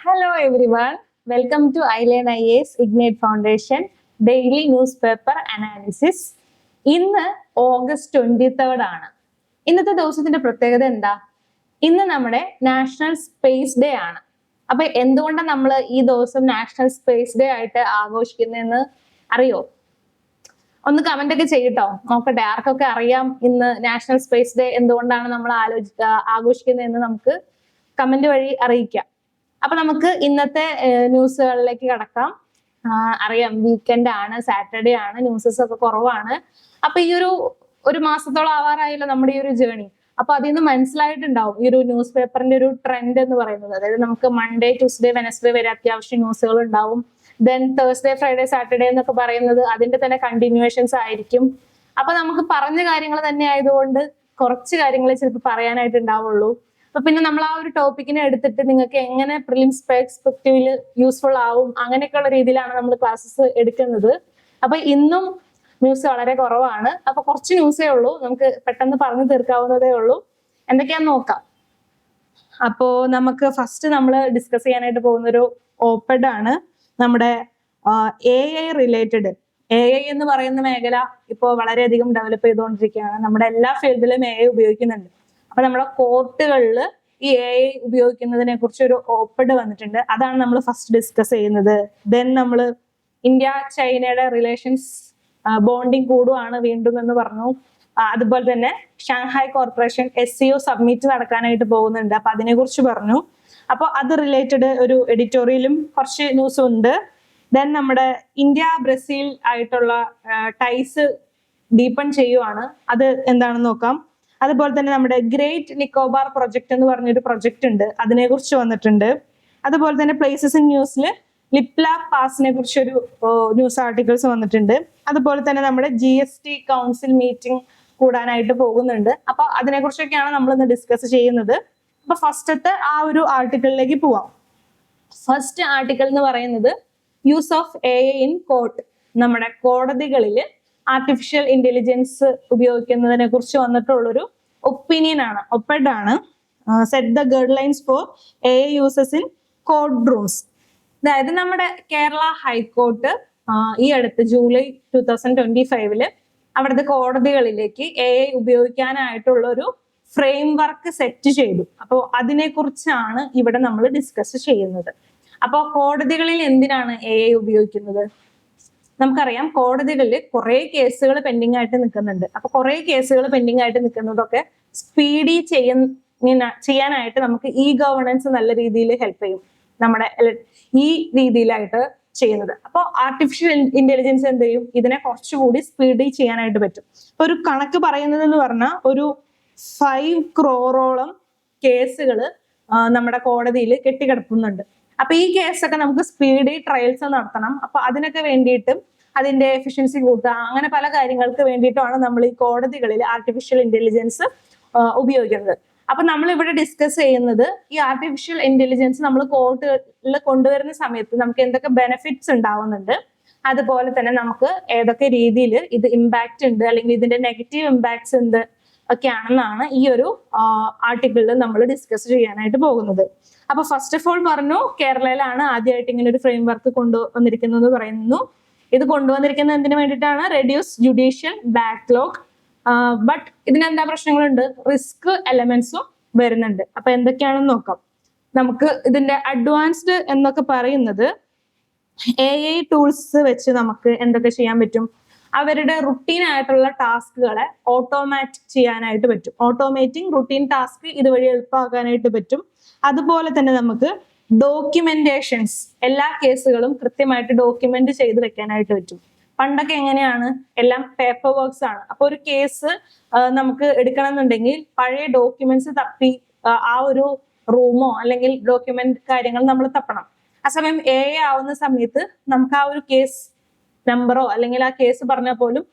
Hello everyone, welcome to Island IAS Ignite Foundation Daily Newspaper Analysis. ഇന്ന് August 23 ആണ്. ഇന്നത്തെ ദിവസത്തിന്റെ പ്രത്യേകത എന്താ? ഇന്ന് നമ്മുടെ നാഷണൽ സ്പേസ് ഡേ ആണ്. അപ്പൊ എന്തുകൊണ്ടാണ് നമ്മൾ ഈ ദിവസം നാഷണൽ സ്പേസ് ഡേ ആയിട്ട് ആഘോഷിക്കുന്നതെന്ന് അറിയോ? ഒന്ന് കമന്റ് ഒക്കെ ചെയ്യട്ടോ, നോക്കട്ടെ ആർക്കൊക്കെ അറിയാം ഇന്ന് നാഷണൽ സ്പേസ് ഡേ എന്തുകൊണ്ടാണ് നമ്മൾ ആഘോഷിക്കുന്നതെന്ന് നമുക്ക് കമന്റ് വഴി അറിയിക്കാം. അപ്പൊ നമുക്ക് ഇന്നത്തെ ന്യൂസുകളിലേക്ക് കടക്കാം. അറിയാം വീക്കെൻഡ് ആണ്, സാറ്റർഡേ ആണ്, ന്യൂസസ് ഒക്കെ കുറവാണ്. അപ്പൊ ഈ ഒരു മാസത്തോളം ആവാറായല്ലോ നമ്മുടെ ഈ ഒരു ജേണി. അപ്പൊ അതിൽ നിന്ന് മനസ്സിലായിട്ടുണ്ടാവും ഈ ഒരു ന്യൂസ് പേപ്പറിന്റെ ഒരു ട്രെൻഡ് എന്ന് പറയുന്നത്. അതായത് നമുക്ക് മൺഡേ, ട്യൂസ്ഡേ, വെനസ്ഡേ വരെ അത്യാവശ്യം ന്യൂസുകൾ ഉണ്ടാവും. ദെൻ തേഴ്സ്ഡേ, ഫ്രൈഡേ, സാറ്റർഡേ എന്നൊക്കെ പറയുന്നത് അതിന്റെ തന്നെ കണ്ടിന്യൂവേഷൻസ് ആയിരിക്കും. അപ്പൊ നമുക്ക് പറഞ്ഞ കാര്യങ്ങൾ തന്നെ ആയതുകൊണ്ട് കുറച്ച് കാര്യങ്ങളെ ചിലപ്പോൾ പറയാനായിട്ട് ഉണ്ടാവുള്ളൂ. അപ്പൊ പിന്നെ നമ്മൾ ആ ഒരു ടോപ്പിക്കിനെ എടുത്തിട്ട് നിങ്ങൾക്ക് എങ്ങനെ പ്രിലിംസ് പെർസ്പെക്റ്റീവില് യൂസ്ഫുൾ ആവും അങ്ങനെയൊക്കെയുള്ള രീതിയിലാണ് നമ്മൾ ക്ലാസ്സസ് എടുക്കുന്നത്. അപ്പൊ ഇന്നും ന്യൂസ് വളരെ കുറവാണ്. അപ്പൊ കുറച്ച് ന്യൂസേ ഉള്ളൂ, നമുക്ക് പെട്ടെന്ന് പറഞ്ഞു തീർക്കാവുന്നതേ ഉള്ളൂ. എന്തൊക്കെയാന്ന് നോക്കാം. അപ്പോ നമുക്ക് ഫസ്റ്റ് നമ്മൾ ഡിസ്കസ് ചെയ്യാനായിട്ട് പോകുന്ന ഒരു ഓപ്പഡ് ആണ് നമ്മുടെ AI റിലേറ്റഡ്. AI എന്ന് പറയുന്ന മേഖല ഇപ്പോൾ വളരെയധികം ഡെവലപ്പ് ചെയ്തുകൊണ്ടിരിക്കുകയാണ്. നമ്മുടെ എല്ലാ ഫീൽഡിലും AI ഉപയോഗിക്കുന്നുണ്ട്. അപ്പൊ നമ്മുടെ കോർട്ടുകളിൽ ഈ AI ഉപയോഗിക്കുന്നതിനെ കുറിച്ച് ഒരു ഓപ്പഡ് വന്നിട്ടുണ്ട്. അതാണ് നമ്മൾ ഫസ്റ്റ് ഡിസ്കസ് ചെയ്യുന്നത്. ദെൻ നമ്മൾ ഇന്ത്യ ചൈനയുടെ റിലേഷൻസ് ബോണ്ടിങ് കൂടുവാണ് വീണ്ടും എന്ന് പറഞ്ഞു. അതുപോലെ തന്നെ ഷാങ്ഹായ് കോർപ്പറേഷൻ SCO സബ്മിറ്റ് നടക്കാനായിട്ട് പോകുന്നുണ്ട്. അപ്പൊ അതിനെ കുറിച്ച് പറഞ്ഞു. അപ്പൊ അത് റിലേറ്റഡ് ഒരു എഡിറ്റോറിയലും കുറച്ച് ന്യൂസും ഉണ്ട്. ദെൻ നമ്മുടെ ഇന്ത്യ ബ്രസീൽ ആയിട്ടുള്ള ടൈസ് ഡീപ്പൺ ചെയ്യുവാണ്. അത് എന്താണെന്ന് നോക്കാം. അതുപോലെ തന്നെ നമ്മുടെ ഗ്രേറ്റ് നിക്കോബാർ പ്രൊജക്ട് എന്ന് പറഞ്ഞൊരു പ്രൊജക്ട് ഉണ്ട്, അതിനെ കുറിച്ച് വന്നിട്ടുണ്ട്. അതുപോലെ തന്നെ പ്ലേസസ് ഇൻ ന്യൂസിൽ ലിപ്ല പാസിനെ കുറിച്ചൊരു ന്യൂസ് ആർട്ടിക്കിൾസ് വന്നിട്ടുണ്ട്. അതുപോലെ തന്നെ നമ്മുടെ GST കൗൺസിൽ മീറ്റിംഗ് കൂടാനായിട്ട് പോകുന്നുണ്ട്. അപ്പൊ അതിനെ കുറിച്ചൊക്കെയാണ് നമ്മൾ ഇന്ന് ഡിസ്കസ് ചെയ്യുന്നത്. അപ്പൊ ഫസ്റ്റത്തെ ആ ഒരു ആർട്ടിക്കിളിലേക്ക് പോവാം. ഫസ്റ്റ് ആർട്ടിക്കിൾ എന്ന് പറയുന്നത് use of AI in court. നമ്മുടെ കോടതികളിൽ ആർട്ടിഫിഷ്യൽ ഇന്റലിജൻസ് ഉപയോഗിക്കുന്നതിനെ കുറിച്ച് വന്നിട്ടുള്ളൊരു ഒപ്പീനിയൻ ആണ്, ഒപ്പഡ് ആണ്. Set the guidelines for AI uses in courtrooms. അതായത് നമ്മുടെ കേരള ഹൈക്കോർട്ട് ഈ അടുത്ത് ജൂലൈ 2025 അവിടുത്തെ കോടതികളിലേക്ക് AI ഉപയോഗിക്കാനായിട്ടുള്ള ഒരു ഫ്രെയിം വർക്ക് സെറ്റ് ചെയ്തു. അപ്പോൾ അതിനെ കുറിച്ചാണ് ഇവിടെ നമ്മൾ ഡിസ്കസ് ചെയ്യുന്നത്. അപ്പോൾ കോടതികളിൽ എന്തിനാണ് AI ഉപയോഗിക്കുന്നത്? നമുക്കറിയാം കോടതികളിൽ കുറെ കേസുകൾ പെൻഡിങ് ആയിട്ട് നിൽക്കുന്നുണ്ട്. അപ്പൊ കുറെ കേസുകൾ പെൻഡിങ് ആയിട്ട് നിൽക്കുന്നതൊക്കെ സ്പീഡി ചെയ്യാനായിട്ട് നമുക്ക് ഗവേണൻസ് നല്ല രീതിയിൽ ഹെൽപ്പ് ചെയ്യും. നമ്മുടെ ഈ രീതിയിലായിട്ട് ചെയ്യുന്നത്. അപ്പോൾ ആർട്ടിഫിഷ്യൽ ഇന്റലിജൻസ് എന്ത് ചെയ്യും? ഇതിനെ കുറച്ചുകൂടി സ്പീഡി ചെയ്യാനായിട്ട് പറ്റും. ഇപ്പൊ ഒരു കണക്ക് പറയുന്നത് എന്ന് പറഞ്ഞാൽ ഒരു 5 crore കേസുകൾ നമ്മുടെ കോടതിയിൽ കെട്ടിക്കിടക്കുന്നുണ്ട്. അപ്പൊ ഈ കേസൊക്കെ നമുക്ക് സ്പീഡി ട്രയൽസ് നടത്തണം. അപ്പൊ അതിനൊക്കെ വേണ്ടിയിട്ടും അതിന്റെ എഫിഷ്യൻസി കൂട്ടുക, അങ്ങനെ പല കാര്യങ്ങൾക്ക് വേണ്ടിയിട്ടുമാണ് നമ്മൾ ഈ കോടതികളിൽ ആർട്ടിഫിഷ്യൽ ഇന്റലിജൻസ് ഉപയോഗിക്കുന്നത്. അപ്പൊ നമ്മൾ ഇവിടെ ഡിസ്കസ് ചെയ്യുന്നത് ഈ ആർട്ടിഫിഷ്യൽ ഇന്റലിജൻസ് നമ്മൾ കോർട്ടിൽ കൊണ്ടുവരുന്ന സമയത്ത് നമുക്ക് എന്തൊക്കെ ബെനിഫിറ്റ്സ് ഉണ്ടാവുന്നുണ്ട്, അതുപോലെ തന്നെ നമുക്ക് ഏതൊക്കെ രീതിയിൽ ഇത് ഇമ്പാക്റ്റ് ഉണ്ട് അല്ലെങ്കിൽ ഇതിന്റെ നെഗറ്റീവ് ഇമ്പാക്ട്സ് ഉണ്ട് ഒക്കെയാണെന്നാണ് ഈ ഒരു ആർട്ടിക്കിളിൽ നമ്മൾ ഡിസ്കസ് ചെയ്യാനായിട്ട് പോകുന്നത്. അപ്പൊ ഫസ്റ്റ് ഓഫ് ഓൾ പറഞ്ഞു, കേരളയിലാണ് ആദ്യമായിട്ട് ഇങ്ങനെ ഒരു ഫ്രെയിം വർക്ക് കൊണ്ടുവന്നിരിക്കുന്നത് പറയുന്നു. ഇത് കൊണ്ടുവന്നിരിക്കുന്നത് എന്തിനു വേണ്ടിയിട്ടാണ്? Reduce judicial backlog. ബട്ട് ഇതിനെന്താ പ്രശ്നങ്ങളുണ്ട്? റിസ്ക് എലമെന്റ്സും വരുന്നുണ്ട്. അപ്പൊ എന്തൊക്കെയാണെന്ന് നോക്കാം. നമുക്ക് ഇതിന്റെ അഡ്വാൻസ്ഡ് എന്നൊക്കെ പറയുന്നത് AI ടൂൾസ് വെച്ച് നമുക്ക് എന്തൊക്കെ ചെയ്യാൻ പറ്റും? അവരുടെ റുട്ടീൻ ആയിട്ടുള്ള ടാസ്കുകളെ ഓട്ടോമാറ്റ് ചെയ്യാനായിട്ട് പറ്റും. ഓട്ടോമേറ്റിംഗ് റുട്ടീൻ ടാസ്ക് ഇതുവഴി എളുപ്പമാക്കാനായിട്ട് പറ്റും. അതുപോലെ തന്നെ നമുക്ക് ഡോക്യുമെന്റേഷൻസ്, എല്ലാ കേസുകളും കൃത്യമായിട്ട് ഡോക്യുമെന്റ് ചെയ്ത് വെക്കാനായിട്ട് പറ്റും. പണ്ടൊക്കെ എങ്ങനെയാണ്? എല്ലാം പേപ്പർ വർക്ക്സ് ആണ്. അപ്പൊ ഒരു കേസ് നമുക്ക് എടുക്കണം എന്നുണ്ടെങ്കിൽ പഴയ ഡോക്യുമെന്റ്സ് തപ്പി ആ ഒരു റൂമോ അല്ലെങ്കിൽ ഡോക്യുമെന്റ് കാര്യങ്ങൾ നമ്മൾ തപ്പണം. ആ സമയം AI ആവുന്ന സമയത്ത് നമുക്ക് ആ ഒരു കേസ് നമ്പറോ അല്ലെങ്കിൽ ആ കേസ് പറഞ്ഞാൽ പോലും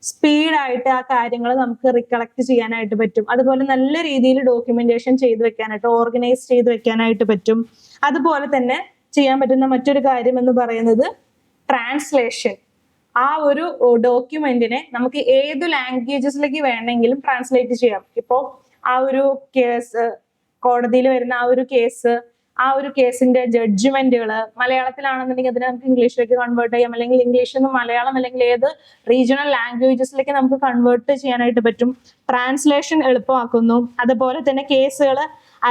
സ്പീഡായിട്ട് ആ കാര്യങ്ങൾ നമുക്ക് റികളക്ട് ചെയ്യാനായിട്ട് പറ്റും. അതുപോലെ നല്ല രീതിയിൽ ഡോക്യുമെന്റേഷൻ ചെയ്ത് വെക്കാനായിട്ട്, ഓർഗനൈസ് ചെയ്ത് വെക്കാനായിട്ട് പറ്റും. അതുപോലെ തന്നെ ചെയ്യാൻ പറ്റുന്ന മറ്റൊരു കാര്യം എന്ന് പറയുന്നത് ട്രാൻസ്ലേഷൻ. ആ ഒരു ഡോക്യുമെന്റിനെ നമുക്ക് ഏത് ലാംഗ്വേജസിലേക്ക് വേണമെങ്കിലും ട്രാൻസ്ലേറ്റ് ചെയ്യാം. ഇപ്പോൾ ആ ഒരു കേസ് കോടതിയിൽ വരുന്ന ആ ഒരു കേസ് ആ ഒരു കേസിന്റെ ജഡ്ജ്മെന്റുകൾ മലയാളത്തിലാണെന്നുണ്ടെങ്കിൽ അതിനെ നമുക്ക് ഇംഗ്ലീഷിലേക്ക് കൺവേർട്ട് ചെയ്യാം, അല്ലെങ്കിൽ ഇംഗ്ലീഷിൽ നിന്ന് മലയാളം അല്ലെങ്കിൽ ഏത് റീജിയണൽ ലാംഗ്വേജസിലേക്ക് നമുക്ക് കൺവേർട്ട് ചെയ്യാനായിട്ട് പറ്റും. ട്രാൻസ്ലേഷൻ എളുപ്പമാക്കുന്നു. അതുപോലെ തന്നെ കേസുകൾ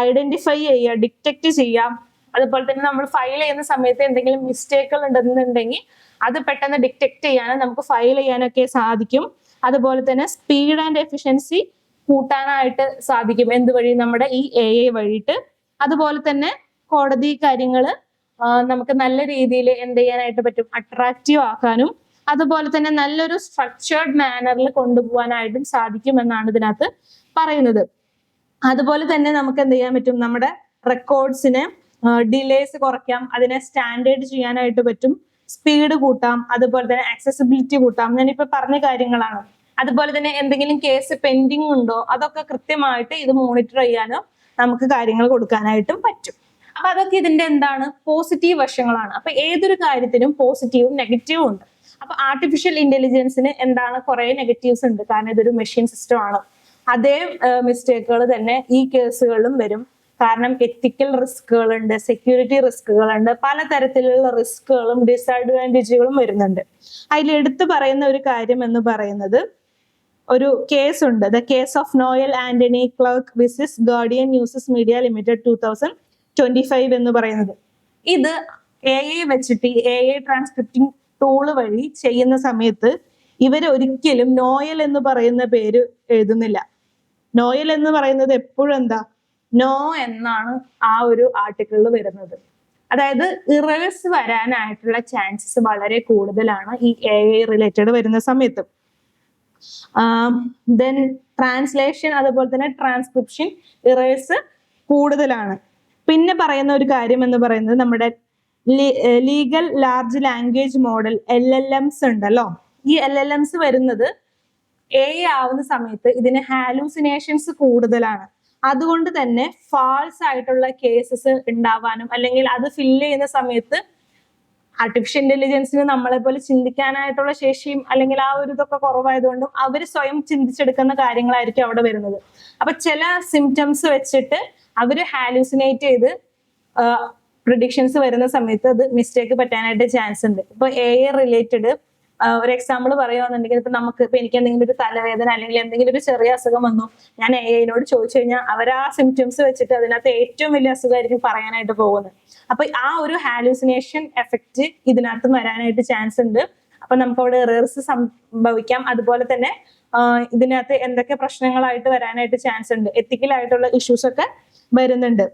ഐഡന്റിഫൈ ചെയ്യുക, ഡിറ്റക്ട് ചെയ്യാം. അതുപോലെ തന്നെ നമ്മൾ ഫയൽ ചെയ്യുന്ന സമയത്ത് എന്തെങ്കിലും മിസ്റ്റേക്കുകൾ ഉണ്ടെന്നുണ്ടെങ്കിൽ അത് പെട്ടെന്ന് ഡിറ്റക്ട് ചെയ്യാനും നമുക്ക് ഫയൽ ചെയ്യാനൊക്കെ സാധിക്കും. അതുപോലെ തന്നെ സ്പീഡ് ആൻഡ് എഫിഷ്യൻസി കൂട്ടാനായിട്ട് സാധിക്കും. എന്തുവഴി? നമ്മുടെ ഈ AI വഴിയിട്ട്. അതുപോലെ തന്നെ കോടതി കാര്യങ്ങൾ നമുക്ക് നല്ല രീതിയിൽ എന്ത് ചെയ്യാനായിട്ട് പറ്റും? അട്രാക്റ്റീവ് ആക്കാനും അതുപോലെ തന്നെ നല്ലൊരു സ്ട്രക്ചേർഡ് മാനറിൽ കൊണ്ടുപോകാനായിട്ടും സാധിക്കും എന്നാണ് ഇതിനകത്ത് പറയുന്നത്. അതുപോലെ തന്നെ നമുക്ക് എന്ത് ചെയ്യാൻ പറ്റും? നമ്മുടെ റെക്കോർഡ്സിന് ഡിലേസ് കുറയ്ക്കാം, അതിനെ സ്റ്റാൻഡേർഡ് ചെയ്യാനായിട്ട് പറ്റും, സ്പീഡ് കൂട്ടാം, അതുപോലെ തന്നെ ആക്സസിബിലിറ്റി കൂട്ടാം. ഞാനിപ്പോ പറഞ്ഞ കാര്യങ്ങളാണ്. അതുപോലെ തന്നെ എന്തെങ്കിലും കേസ് പെൻഡിങ് ഉണ്ടോ അതൊക്കെ കൃത്യമായിട്ട് ഇത് മോണിറ്റർ ചെയ്യാനോ നമുക്ക് കാര്യങ്ങൾ കൊടുക്കാനായിട്ടും പറ്റും. അപ്പൊ അതൊക്കെ ഇതിന്റെ എന്താണ്? പോസിറ്റീവ് വശങ്ങളാണ്. അപ്പൊ ഏതൊരു കാര്യത്തിനും പോസിറ്റീവും നെഗറ്റീവും ഉണ്ട്. അപ്പൊ ആർട്ടിഫിഷ്യൽ ഇന്റലിജൻസിന് എന്താണ്? കുറെ നെഗറ്റീവ്സ് ഉണ്ട്. കാരണം ഇതൊരു മെഷീൻ സിസ്റ്റം ആണ്. അതേ മിസ്റ്റേക്കുകൾ തന്നെ ഈ കേസുകളിലും വരും. കാരണം എത്തിക്കൽ റിസ്കുകളുണ്ട്, സെക്യൂരിറ്റി റിസ്കുകളുണ്ട്, പലതരത്തിലുള്ള റിസ്കുകളും ഡിസഡ്വാൻറ്റേജുകളും വരുന്നുണ്ട്. അതിൽ എടുത്തു പറയുന്ന ഒരു കാര്യം എന്ന് പറയുന്നത് ഒരു കേസ് ഉണ്ട്, the case of Noel Antony clerk വിസിസ് guardian newses media limited 2025 എന്ന് പറയുന്നത്. ഇത് AI വെച്ചിട്ട് AI ട്രാൻസ്ക്രിപ്റ്റിംഗ് ടൂള് വഴി ചെയ്യുന്ന സമയത്ത് ഇവർ ഒരിക്കലും നോയൽ എന്ന് പറയുന്ന പേര് എഴുതുന്നില്ല. നോയൽ എന്ന് പറയുന്നത് എപ്പോഴും എന്താ? നോ എന്നാണ് ആ ഒരു ആർട്ടിക്കിളിൽ വരുന്നത്. അതായത് ഇറേഴ്സ് വരാനായിട്ടുള്ള ചാൻസസ് വളരെ കൂടുതലാണ് ഈ AI റിലേറ്റഡ് വരുന്ന സമയത്ത്. ദെൻ ട്രാൻസ്ലേഷൻ അതുപോലെ തന്നെ ട്രാൻസ്ക്രിപ്ഷൻ ഇറേഴ്സ് കൂടുതലാണ്. പിന്നെ പറയുന്ന ഒരു കാര്യം എന്ന് പറയുന്നത് നമ്മുടെ legal large language model LLMs ഉണ്ടല്ലോ. ഈ LLMs വരുന്നത് AI ആവുന്ന സമയത്ത് ഇതിന് ഹാലൂസിനേഷൻസ് കൂടുതലാണ്. അതുകൊണ്ട് തന്നെ ഫാൾസ് ആയിട്ടുള്ള കേസസ് ഉണ്ടാവാനും അല്ലെങ്കിൽ അത് ഫില്ല് ചെയ്യുന്ന സമയത്ത് ആർട്ടിഫിഷ്യൽ ഇന്റലിജൻസിന് നമ്മളെ പോലെ ചിന്തിക്കാനായിട്ടുള്ള ശേഷിയും അല്ലെങ്കിൽ ആ ഒരു ഇതൊക്കെ കുറവായതുകൊണ്ടും അവർ സ്വയം ചിന്തിച്ചെടുക്കുന്ന കാര്യങ്ങളായിരിക്കും അവിടെ വരുന്നത്. അപ്പൊ ചില സിംറ്റംസ് വെച്ചിട്ട് അവര് ഹാലൂസിനേറ്റ് ചെയ്ത് പ്രിഡിക്ഷൻസ് വരുന്ന സമയത്ത് അത് മിസ്റ്റേക്ക് പറ്റാനായിട്ട് ചാൻസ് ഉണ്ട്. ഇപ്പൊ AI റിലേറ്റഡ് ഒരു എക്സാമ്പിൾ പറയുകയാണെന്നുണ്ടെങ്കിൽ ഇപ്പൊ എനിക്ക് എന്തെങ്കിലും ഒരു തലവേദന അല്ലെങ്കിൽ എന്തെങ്കിലും ഒരു ചെറിയ അസുഖം വന്നു, ഞാൻ AI-നോട് ചോദിച്ചു കഴിഞ്ഞാൽ അവർ ആ സിംറ്റംസ് വെച്ചിട്ട് അതിനകത്ത് ഏറ്റവും വലിയ അസുഖമായിരിക്കും പറയാനായിട്ട് പോകുന്നത്. അപ്പൊ ആ ഒരു ഹാലൂസിനേഷൻ എഫക്റ്റ് ഇതിനകത്ത് വരാനായിട്ട് ചാൻസ് ഉണ്ട്. അപ്പൊ നമുക്ക് അവിടെ എറേഴ്സ് സംഭവിക്കാം. അതുപോലെ തന്നെ ഇതിനകത്ത് എന്തൊക്കെ പ്രശ്നങ്ങളായിട്ട് വരാനായിട്ട് ചാൻസ് ഉണ്ട്, എത്തിക്കലായിട്ടുള്ള ഇഷ്യൂസ് ഒക്കെ വരുന്നുണ്ട്.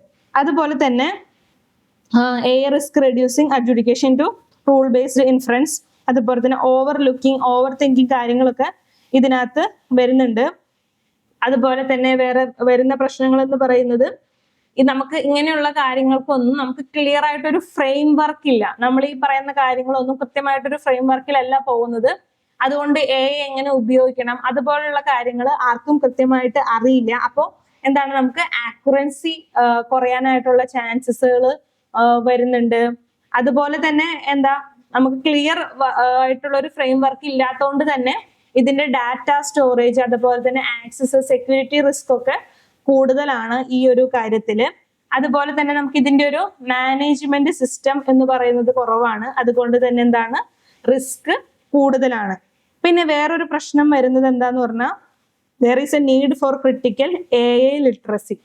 അതുപോലെ തന്നെ AI risk reducing adjudication to rule based inference, അതുപോലെ തന്നെ ഓവർ ലുക്കിംഗ് ഓവർ തിങ്കിങ് കാര്യങ്ങളൊക്കെ ഇതിനകത്ത് വരുന്നുണ്ട്. അതുപോലെ തന്നെ വേറെ വരുന്ന പ്രശ്നങ്ങൾ എന്ന് പറയുന്നത് നമുക്ക് ഇങ്ങനെയുള്ള കാര്യങ്ങൾക്കൊന്നും നമുക്ക് ക്ലിയർ ആയിട്ടൊരു ഫ്രെയിം വർക്ക് ഇല്ല. നമ്മൾ ഈ പറയുന്ന കാര്യങ്ങളൊന്നും കൃത്യമായിട്ടൊരു ഫ്രെയിം വർക്കിലല്ല പോകുന്നത്. അതുകൊണ്ട് AI എങ്ങനെ ഉപയോഗിക്കണം അതുപോലുള്ള കാര്യങ്ങൾ ആർക്കും കൃത്യമായിട്ട് അറിയില്ല. അപ്പോൾ എന്താണ്, നമുക്ക് ആക്യുറൻസി കുറയാനായിട്ടുള്ള ചാൻസസുകൾ വരുന്നുണ്ട്. അതുപോലെ തന്നെ നമുക്ക് ക്ലിയർ ആയിട്ടുള്ള ഒരു ഫ്രെയിം വർക്ക് ഇല്ലാത്തതുകൊണ്ട് തന്നെ ഇതിന്റെ ഡാറ്റ സ്റ്റോറേജ് അതുപോലെ തന്നെ ആക്സസ് സെക്യൂരിറ്റി റിസ്ക് ഒക്കെ കൂടുതലാണ് ഈ ഒരു കാര്യത്തില്. അതുപോലെ തന്നെ നമുക്ക് ഇതിന്റെ ഒരു മാനേജ്മെന്റ് സിസ്റ്റം എന്ന് പറയുന്നത് കുറവാണ്. അതുകൊണ്ട് തന്നെ റിസ്ക് കൂടുതലാണ്. പിന്നെ വേറൊരു പ്രശ്നം വരുന്നത് എന്താന്ന് പറഞ്ഞാൽ there is a need for critical AI literacy.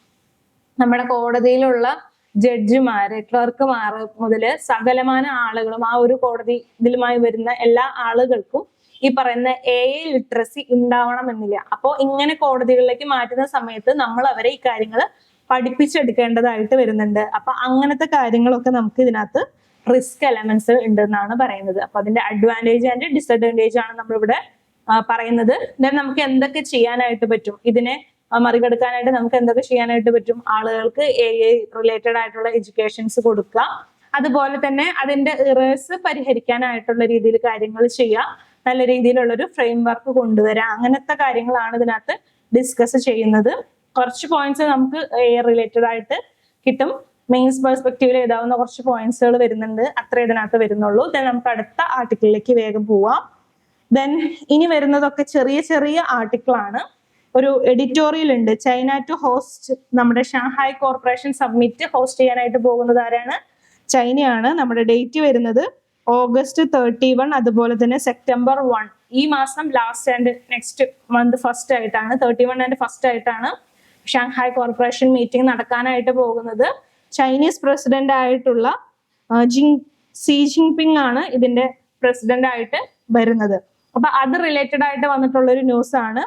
നമ്മുടെ കോടതിയിലുള്ള ജഡ്ജിമാര് ക്ലർക്കുമാർ മുതൽ സകലമാന ആളുകളും ആ ഒരു കോടതി ഇതിലുമായി വരുന്ന എല്ലാ ആളുകൾക്കും ഈ പറയുന്ന AI ലിറ്ററസി ഉണ്ടാവണമെന്നില്ല. അപ്പോൾ ഇങ്ങനെ കോടതികളിലേക്ക് മാറ്റുന്ന സമയത്ത് നമ്മൾ അവരെ ഈ കാര്യങ്ങൾ പഠിപ്പിച്ചെടുക്കേണ്ടതായിട്ട് വരുന്നുണ്ട്. അപ്പൊ അങ്ങനത്തെ കാര്യങ്ങളൊക്കെ നമുക്ക് ഇതിനകത്ത് റിസ്ക് എലമെന്റ്സ് ഉണ്ടെന്നാണ് പറയുന്നത്. അപ്പൊ അതിന്റെ അഡ്വാൻറ്റേജ് ആൻഡ് ഡിസഡ്വാൻറ്റേജ് ആണ് നമ്മളിവിടെ പറയുന്നത്. ദെൻ നമുക്ക് എന്തൊക്കെ ചെയ്യാനായിട്ട് പറ്റും, ഇതിനെ മറികടക്കാനായിട്ട് നമുക്ക് എന്തൊക്കെ ചെയ്യാനായിട്ട് പറ്റും? ആളുകൾക്ക് AI റിലേറ്റഡ് ആയിട്ടുള്ള എഡ്യൂക്കേഷൻസ് കൊടുക്കുക, അതുപോലെ തന്നെ അതിന്റെ ഇറേഴ്സ് പരിഹരിക്കാനായിട്ടുള്ള രീതിയിൽ കാര്യങ്ങൾ ചെയ്യുക, നല്ല രീതിയിലുള്ളൊരു ഫ്രെയിം വർക്ക് കൊണ്ടുവരാം. അങ്ങനത്തെ കാര്യങ്ങളാണ് ഇതിനകത്ത് ഡിസ്കസ് ചെയ്യുന്നത്. കുറച്ച് പോയിന്റ്സ് നമുക്ക് AI റിലേറ്റഡ് ആയിട്ട് കിട്ടും. മെയിൻസ് പെർസ്പെക്റ്റീവിൽ എഴുതാവുന്ന കുറച്ച് പോയിന്റ്സുകൾ വരുന്നുണ്ട്, അത്ര ഇതിനകത്ത് വരുന്നുള്ളൂ. ദെൻ നമുക്ക് അടുത്ത ആർട്ടിക്കിളിലേക്ക് വേഗം പോവാം. ദെൻ ഇനി വരുന്നതൊക്കെ ചെറിയ ചെറിയ ആർട്ടിക്കിൾ ആണ്. ഒരു എഡിറ്റോറിയൽ ഉണ്ട്. ചൈന ടു ഹോസ്റ്റ് നമ്മുടെ ഷാങ്ഹായ് കോർപ്പറേഷൻ സബ്മിറ്റ് ഹോസ്റ്റ് ചെയ്യാനായിട്ട് പോകുന്നത് ആരാണ്? ചൈനയാണ്. നമ്മുടെ ഡേറ്റ് വരുന്നത് August 31, അതുപോലെ തന്നെ September 1. ഈ മാസം last and next month first ആയിട്ടാണ് 31 ആൻഡ് ഫസ്റ്റ് ആയിട്ടാണ് ഷാങ്ഹായ് കോർപ്പറേഷൻ മീറ്റിംഗ് നടക്കാനായിട്ട് പോകുന്നത്. ചൈനീസ് പ്രസിഡന്റ് ആയിട്ടുള്ള സി ജിൻപിങ് ആണ് ഇതിന്റെ പ്രസിഡന്റ് ആയിട്ട് വരുന്നത്. അപ്പൊ അത് റിലേറ്റഡ് ആയിട്ട് വന്നിട്ടുള്ള ഒരു ന്യൂസ് ആണ്.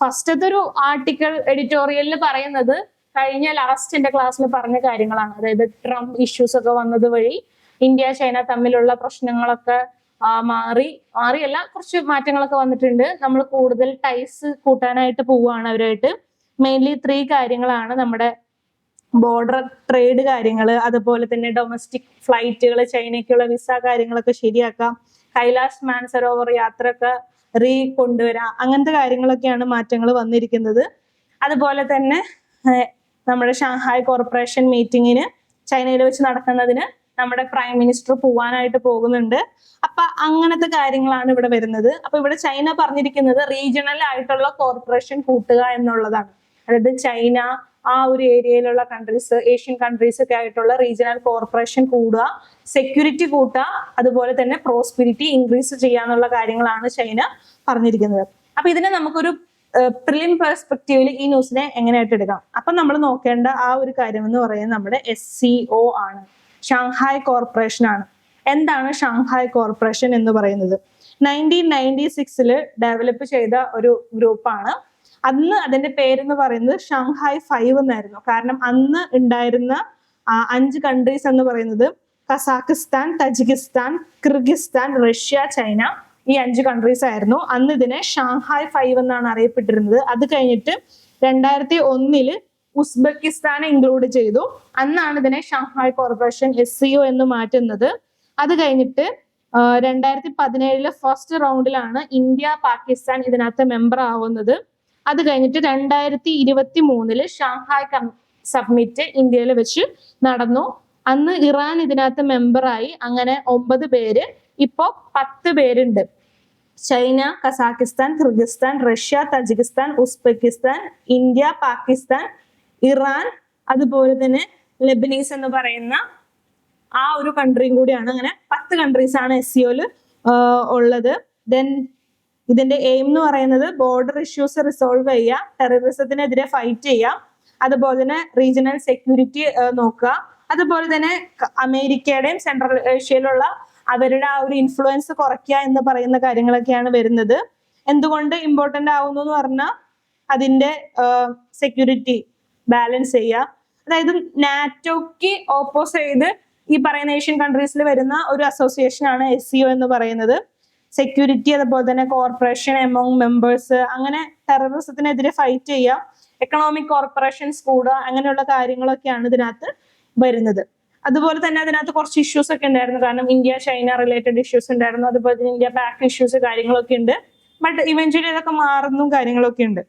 ഫസ്റ്റത്തെ ഒരു ആർട്ടിക്കിൾ എഡിറ്റോറിയലിൽ പറയുന്നത് കഴിഞ്ഞ ലാസ്റ്റിന്റെ ക്ലാസ്സിൽ പറഞ്ഞ കാര്യങ്ങളാണ്. അതായത് ട്രംപ് ഇഷ്യൂസ് ഒക്കെ വന്നത് വഴി ഇന്ത്യ ചൈന തമ്മിലുള്ള പ്രശ്നങ്ങളൊക്കെ മാറിയല്ല, കുറച്ച് മാറ്റങ്ങളൊക്കെ വന്നിട്ടുണ്ട്. നമ്മൾ കൂടുതൽ ടൈസ് കൂട്ടാനായിട്ട് പോവുകയാണ് അവരായിട്ട്. മെയിൻലി 3 കാര്യങ്ങളാണ്. നമ്മുടെ ബോർഡർ ട്രേഡ് കാര്യങ്ങൾ, അതുപോലെ തന്നെ ഡൊമസ്റ്റിക് ഫ്ലൈറ്റുകൾ, ചൈനയ്ക്കുള്ള വിസ കാര്യങ്ങളൊക്കെ ശരിയാക്കാം, കൈലാസ് മാനസരോവർ യാത്രയൊക്കെ കൊണ്ടുവരാം, അങ്ങനത്തെ കാര്യങ്ങളൊക്കെയാണ് മാറ്റങ്ങൾ വന്നിരിക്കുന്നത്. അതുപോലെ തന്നെ നമ്മുടെ ഷാങ്ഹായ് കോർപ്പറേഷൻ മീറ്റിങ്ങിന് ചൈനയിൽ വെച്ച് നടക്കുന്നതിന് നമ്മുടെ പ്രൈം മിനിസ്റ്റർ പോവാനായിട്ട് പോകുന്നുണ്ട്. അപ്പൊ അങ്ങനത്തെ കാര്യങ്ങളാണ് ഇവിടെ വരുന്നത്. അപ്പൊ ഇവിടെ ചൈന പറഞ്ഞിരിക്കുന്നത് റീജിയണൽ ആയിട്ടുള്ള കോർപ്പറേഷൻ കൂട്ടുക എന്നുള്ളതാണ്. അതായത് ചൈന ആ ഒരു ഏരിയയിലുള്ള കൺട്രീസ്, ഏഷ്യൻ കൺട്രീസ് ഒക്കെ ആയിട്ടുള്ള റീജിയണൽ കോർപ്പറേഷൻ കൂടുക, സെക്യൂരിറ്റി കൂട്ടുക, അതുപോലെ തന്നെ പ്രോസ്പിരിറ്റി ഇൻക്രീസ് ചെയ്യാന്നുള്ള കാര്യങ്ങളാണ് ചൈന പറഞ്ഞിരിക്കുന്നത്. അപ്പൊ ഇതിനെ നമുക്കൊരു പ്രിലിം പെർസ്പെക്റ്റീവിൽ ഈ ന്യൂസിനെ എങ്ങനെയായിട്ട് എടുക്കാം? അപ്പൊ നമ്മൾ നോക്കേണ്ട ആ ഒരു കാര്യം എന്ന് പറയുന്നത് നമ്മുടെ SCO ആണ്, ഷാങ്ഹായ് കോർപ്പറേഷൻ ആണ്. എന്താണ് ഷാങ്ഹായ് കോർപ്പറേഷൻ എന്ന് പറയുന്നത്? 1996 ഡെവലപ്പ് ചെയ്ത ഒരു ഗ്രൂപ്പാണ്. അന്ന് അതിന്റെ പേരെന്ന് പറയുന്നത് ഷാങ്ഹായ് 5 എന്നായിരുന്നു. കാരണം അന്ന് ഉണ്ടായിരുന്ന 5 കൺട്രീസ് എന്ന് പറയുന്നത് Kazakhstan, Tajikistan, Kyrgyzstan, Russia, China, ഈ 5 കൺട്രീസ് ആയിരുന്നു. അന്ന് ഇതിനെ ഷാങ്ഹായ് 5 എന്നാണ് അറിയപ്പെട്ടിരുന്നത്. അത് കഴിഞ്ഞിട്ട് 2001 ഉസ്ബെക്കിസ്ഥാനെ ഇൻക്ലൂഡ് ചെയ്തു. അന്നാണ് ഇതിനെ ഷാങ്ഹായ് കോർപ്പറേഷൻ SCO എന്ന് മാറ്റുന്നത്. അത് കഴിഞ്ഞിട്ട് 2017 ഫസ്റ്റ് റൗണ്ടിലാണ് ഇന്ത്യ, പാകിസ്ഥാൻ ഇതിനകത്ത് മെമ്പർ ആവുന്നത്. അത് കഴിഞ്ഞിട്ട് 2023 ഷാങ്ഹായ് സബ്മിറ്റ് ഇന്ത്യയിൽ വെച്ച് നടന്നു. അന്ന് ഇറാൻ ഇതിനകത്ത് മെമ്പറായി. അങ്ങനെ 9 പേര്, ഇപ്പോ 10 പേരുണ്ട്. China, Kazakhstan, Kyrgyzstan, Russia, Tajikistan, Uzbekistan, India, Pakistan, Iran, അതുപോലെ തന്നെ ലെബനീസ് എന്ന് പറയുന്ന ആ ഒരു കൺട്രിയും കൂടിയാണ്. അങ്ങനെ 10 കൺട്രീസ് ആണ് SCOയിൽ ഉള്ളത്. ദെൻ ഇതിന്റെ എയിം എന്ന് പറയുന്നത് ബോർഡർ ഇഷ്യൂസ് റിസോൾവ് ചെയ്യുക, ടെററിസത്തിനെതിരെ ഫൈറ്റ് ചെയ്യുക, അതുപോലെ തന്നെ റീജിയണൽ സെക്യൂരിറ്റി നോക്കുക, അതുപോലെ തന്നെ അമേരിക്കയുടെയും സെൻട്രൽ ഏഷ്യയിലുള്ള അവരുടെ ആ ഒരു ഇൻഫ്ലുവൻസ് കുറയ്ക്കുക എന്ന് പറയുന്ന കാര്യങ്ങളൊക്കെയാണ് വരുന്നത്. എന്തുകൊണ്ട് ഇമ്പോർട്ടന്റ് ആവുന്നു എന്ന് പറഞ്ഞാൽ അതിന്റെ സെക്യൂരിറ്റി ബാലൻസ് ചെയ്യുക. അതായത് നാറ്റോയ്ക്ക് ഓപ്പോസ് ചെയ്ത് ഈ പറയുന്ന ഏഷ്യൻ കൺട്രീസിൽ വരുന്ന ഒരു അസോസിയേഷൻ ആണ് SCO എന്ന് പറയുന്നത്. സെക്യൂരിറ്റി, അതുപോലെ തന്നെ കോർപ്പറേഷൻ എമോങ് മെമ്പേഴ്സ്, അങ്ങനെ ടെററിസത്തിനെതിരെ ഫൈറ്റ് ചെയ്യുക, എക്കണോമിക് കോർപ്പറേഷൻസ് കൂടുക, അങ്ങനെയുള്ള കാര്യങ്ങളൊക്കെയാണ് ഇതിനകത്ത് വരുന്നത്. അതുപോലെ തന്നെ അതിനകത്ത് കുറച്ച് ഇഷ്യൂസ് ഒക്കെ ഉണ്ടായിരുന്നു. കാരണം ഇന്ത്യ ചൈന റിലേറ്റഡ് ഇഷ്യൂസ് ഉണ്ടായിരുന്നു, അതുപോലെ തന്നെ ഇന്ത്യ പാക് ഇഷ്യൂസ് കാര്യങ്ങളൊക്കെ ഉണ്ട്. ബട്ട് ഇവൻച്വലി ഇതൊക്കെ മാറുന്നു കാര്യങ്ങളൊക്കെ ഉണ്ട്.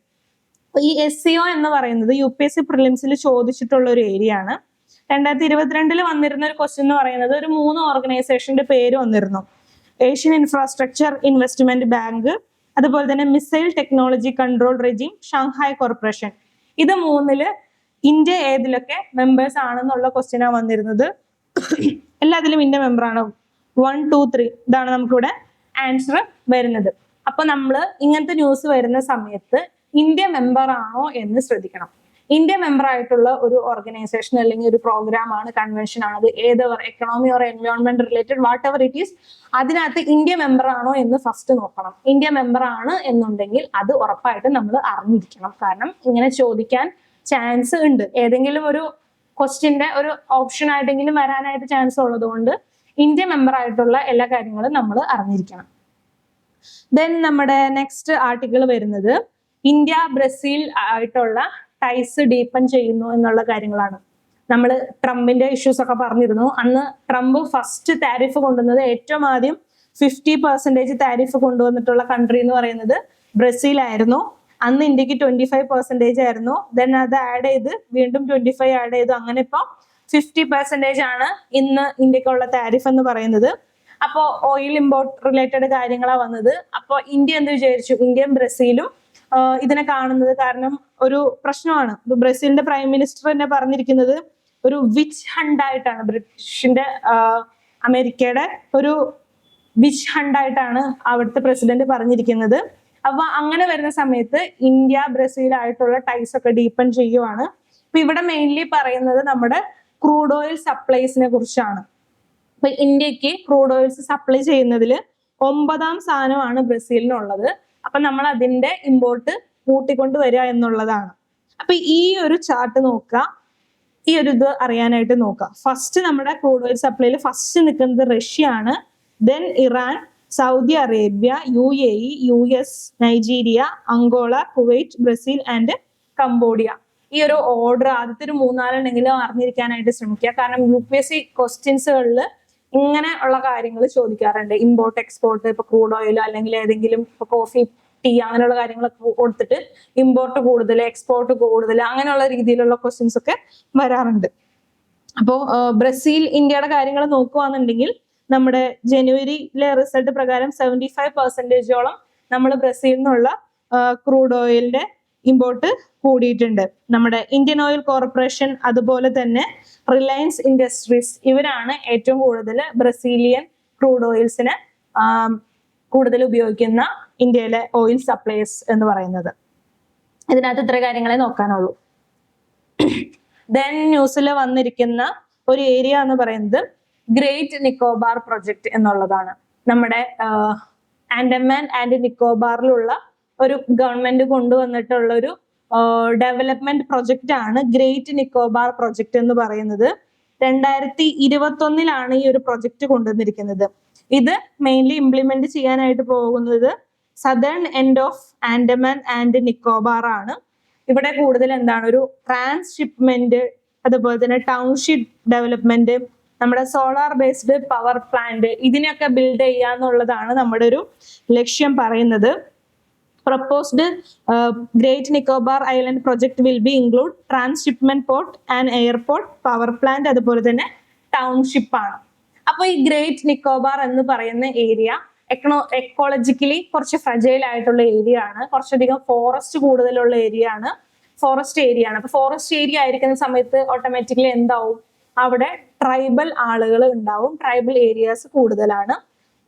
ഈ SCO എന്ന് പറയുന്നത് UPSC പ്രിലിംസിൽ ചോദിച്ചിട്ടുള്ള ഒരു ഏരിയ ആണ്. 2022 വന്നിരുന്ന ഒരു ക്വസ്റ്റ്യൻ എന്ന് പറയുന്നത് ഒരു 3 ഓർഗനൈസേഷന്റെ പേര് വന്നിരുന്നു. ഏഷ്യൻ ഇൻഫ്രാസ്ട്രക്ചർ ഇൻവെസ്റ്റ്മെന്റ് ബാങ്ക്, അതുപോലെ തന്നെ missile technology control regime, Shanghai corporation. ഇത് 3 ഇന്ത്യ ഏതിലൊക്കെ മെമ്പേഴ്സ് ആണെന്നുള്ള ക്വസ്റ്റ്യനാണ് വന്നിരുന്നത്. എല്ലാത്തിലും ഇന്ത്യ മെമ്പർ ആണ്. 1, 2, 3 ഇതാണ് നമുക്കിവിടെ ആൻസർ വരുന്നത്. അപ്പൊ നമ്മൾ ഇങ്ങനത്തെ ന്യൂസ് വരുന്ന സമയത്ത് ഇന്ത്യ മെമ്പർ ആണോ എന്ന് ശ്രദ്ധിക്കണം. ഇന്ത്യ മെമ്പർ ആയിട്ടുള്ള ഒരു ഓർഗനൈസേഷൻ അല്ലെങ്കിൽ ഒരു പ്രോഗ്രാം ആണ്, കൺവെൻഷൻ ആണ്, അത് ഏതവർ economy or environment related whatever it is, അതിനകത്ത് ഇന്ത്യ മെമ്പർ ആണോ എന്ന് ഫസ്റ്റ് നോക്കണം. ഇന്ത്യ മെമ്പർ ആണ് എന്നുണ്ടെങ്കിൽ അത് ഉറപ്പായിട്ടും നമ്മൾ അറിഞ്ഞിരിക്കണം. കാരണം ഇങ്ങനെ ചോദിക്കാൻ ചാൻസ് ഉണ്ട്. ഏതെങ്കിലും ഒരു ക്വസ്റ്റ്യന്റെ ഒരു ഓപ്ഷൻ ആയിട്ടെങ്കിലും വരാനായിട്ട് ചാൻസ് ഉള്ളത് കൊണ്ട് ഇന്ത്യ മെമ്പർ ആയിട്ടുള്ള എല്ലാ കാര്യങ്ങളും നമ്മൾ അറിഞ്ഞിരിക്കണം. ദെൻ നമ്മുടെ നെക്സ്റ്റ് ആർട്ടിക്കിൾ വരുന്നത് ഇന്ത്യ ബ്രസീൽ ആയിട്ടുള്ള ടൈസ് ഡീപ്പൻ ചെയ്യുന്നു എന്നുള്ള കാര്യങ്ങളാണ്. നമ്മൾ ട്രംപിന്റെ ഇഷ്യൂസ് ഒക്കെ പറഞ്ഞിരുന്നു. അന്ന് ട്രംപ് ഫസ്റ്റ് താരിഫ് കൊണ്ടുവന്നത്, ഏറ്റവും ആദ്യം 50% താരിഫ് കൊണ്ടുവന്നിട്ടുള്ള കൺട്രി എന്ന് പറയുന്നത് ബ്രസീൽ ആയിരുന്നു. അന്ന് ഇന്ത്യക്ക് 25% ആയിരുന്നു. ദെൻ അത് ആഡ് ചെയ്ത് വീണ്ടും 25 ആഡ് ചെയ്തു. അങ്ങനെ ഇപ്പൊ 50% ആണ് ഇന്ന് ഇന്ത്യക്കുള്ള താരിഫ് എന്ന് പറയുന്നത്. അപ്പോൾ ഓയിൽ ഇമ്പോർട്ട് റിലേറ്റഡ് കാര്യങ്ങളാണ് വന്നത്. അപ്പോൾ ഇന്ത്യ എന്ത് വിചാരിച്ചു? ഇന്ത്യയും ബ്രസീലും ഇതിനെ കാണുന്നത്. കാരണം ഒരു പ്രശ്നമാണ്. ബ്രസീലിന്റെ പ്രൈം മിനിസ്റ്റർ തന്നെ പറഞ്ഞിരിക്കുന്നത് ഒരു വിച്ച് ഹണ്ട് ആയിട്ടാണ്, ബ്രിട്ടീഷിന്റെ അമേരിക്കയുടെ ഒരു വിച്ച് ഹണ്ട് ആയിട്ടാണ് അവിടുത്തെ പ്രസിഡന്റ് പറഞ്ഞിരിക്കുന്നത്. അപ്പൊ അങ്ങനെ വരുന്ന സമയത്ത് ഇന്ത്യ ബ്രസീൽ ആയിട്ടുള്ള ടൈസ് ഒക്കെ ഡീപ്പൻ ചെയ്യുവാണ്. ഇപ്പൊ ഇവിടെ മെയിൻലി പറയുന്നത് നമ്മുടെ ക്രൂഡ് ഓയിൽ സപ്ലൈസിനെ കുറിച്ചാണ്. അപ്പൊ ഇന്ത്യക്ക് ക്രൂഡ് ഓയിൽസ് സപ്ലൈ ചെയ്യുന്നതിൽ 9ാം സ്ഥാനമാണ് ബ്രസീലിനുള്ളത്. അപ്പൊ നമ്മൾ അതിന്റെ ഇമ്പോർട്ട് കൂട്ടിക്കൊണ്ട് വരിക എന്നുള്ളതാണ്. അപ്പൊ ഈ ഒരു ചാർട്ട് നോക്കുക, ഈ ഒരു ഇത് അറിയാനായിട്ട് നോക്കുക. ഫസ്റ്റ് നമ്മുടെ ക്രൂഡ് ഓയിൽ സപ്ലൈയിൽ ഫസ്റ്റ് നിൽക്കുന്നത് റഷ്യ ആണ്, then Iran, Saudi Arabia, UAE, US, Nigeria, Angola, Kuwait, Brazil and Cambodia. ഈ ഒരു ഓർഡർ ആദ്യത്തെ ഒരു 3-4 അറിഞ്ഞിരിക്കാനായിട്ട് ശ്രമിക്കുക. കാരണം UPSC ക്വസ്റ്റ്യൻസുകളിൽ ഇങ്ങനെ ഉള്ള കാര്യങ്ങൾ ചോദിക്കാറുണ്ട്. ഇമ്പോർട്ട് എക്സ്പോർട്ട്, ഇപ്പൊ ക്രൂഡ് ഓയിൽ അല്ലെങ്കിൽ ഏതെങ്കിലും ഇപ്പൊ കോഫി, ടീ അങ്ങനെയുള്ള കാര്യങ്ങളൊക്കെ കൊടുത്തിട്ട് ഇമ്പോർട്ട് കൂടുതൽ, എക്സ്പോർട്ട് കൂടുതൽ, അങ്ങനെയുള്ള രീതിയിലുള്ള ക്വസ്റ്റ്യൻസ് ഒക്കെ വരാറുണ്ട്. അപ്പോൾ ബ്രസീൽ ഇന്ത്യയുടെ കാര്യങ്ങൾ നോക്കുകയാണെന്നുണ്ടെങ്കിൽ നമ്മുടെ ജനുവരിയിലെ റിസൾട്ട് പ്രകാരം 75% നമ്മൾ ബ്രസീലിൽ നിന്നുള്ള ക്രൂഡ് ഓയിലിന്റെ ഇമ്പോർട്ട് കൂടിയിട്ടുണ്ട്. നമ്മുടെ ഇന്ത്യൻ ഓയിൽ കോർപ്പറേഷൻ അതുപോലെ തന്നെ റിലയൻസ് ഇൻഡസ്ട്രീസ് ഇവരാണ് ഏറ്റവും കൂടുതൽ ബ്രസീലിയൻ ക്രൂഡ് ഓയിൽസിന് കൂടുതൽ ഉപയോഗിക്കുന്ന ഇന്ത്യയിലെ ഓയിൽ സപ്ലൈസ് എന്ന് പറയുന്നത്. ഇതിനകത്ത് ഇത്ര കാര്യങ്ങളെ നോക്കാനുള്ളൂ. ദെൻ ന്യൂസിൽ വന്നിരിക്കുന്ന ഒരു ഏരിയ എന്ന് പറയുന്നത് ഗ്രേറ്റ് നിക്കോബാർ പ്രൊജക്ട് എന്നുള്ളതാണ്. നമ്മുടെ ആൻഡമാൻ ആൻഡ് നിക്കോബാറിലുള്ള ഒരു ഗവൺമെന്റ് കൊണ്ടുവന്നിട്ടുള്ള ഒരു ഡെവലപ്മെന്റ് പ്രൊജക്റ്റ് ആണ് ഗ്രേറ്റ് നിക്കോബാർ പ്രൊജക്ട് എന്ന് പറയുന്നത്. 2021 ഈ ഒരു പ്രൊജക്ട് കൊണ്ടുവന്നിരിക്കുന്നത്. ഇത് മെയിൻലി ഇംപ്ലിമെന്റ് ചെയ്യാനായിട്ട് പോകുന്നത് southern end of Andaman and Nicobar ആണ്. ഇവിടെ കൂടുതൽ എന്താണ് ഒരു ട്രാൻസ്ഷിപ്മെന്റ്, അതുപോലെ തന്നെ ടൗൺഷിപ്പ് ഡെവലപ്മെന്റ്, നമ്മുടെ സോളാർ ബേസ്ഡ് പവർ പ്ലാന്റ് ഇതിനൊക്കെ ബിൽഡ് ചെയ്യുക എന്നുള്ളതാണ് നമ്മുടെ ഒരു ലക്ഷ്യം പറയുന്നത്. Proposed Great Nicobar Island project will be include transshipment port and airport, power plant, അതുപോലെ തന്നെ ടൗൺഷിപ്പ് ആണ്. അപ്പൊ ഈ ഗ്രേറ്റ് നിക്കോബാർ എന്ന് പറയുന്ന ഏരിയ എക്കോളജിക്കലി കുറച്ച് ഫ്രജൈൽ ആയിട്ടുള്ള ഏരിയ ആണ്. കുറച്ചധികം ഫോറസ്റ്റ് കൂടുതലുള്ള ഏരിയ ആണ്, ഫോറസ്റ്റ് ഏരിയ ആണ്. അപ്പൊ ഫോറസ്റ്റ് ഏരിയ ആയിരിക്കുന്ന സമയത്ത് ഓട്ടോമാറ്റിക്കലി എന്താവും, അവിടെ ട്രൈബൽ ആളുകൾ ഉണ്ടാവും, ട്രൈബൽ ഏരിയാസ് കൂടുതലാണ്.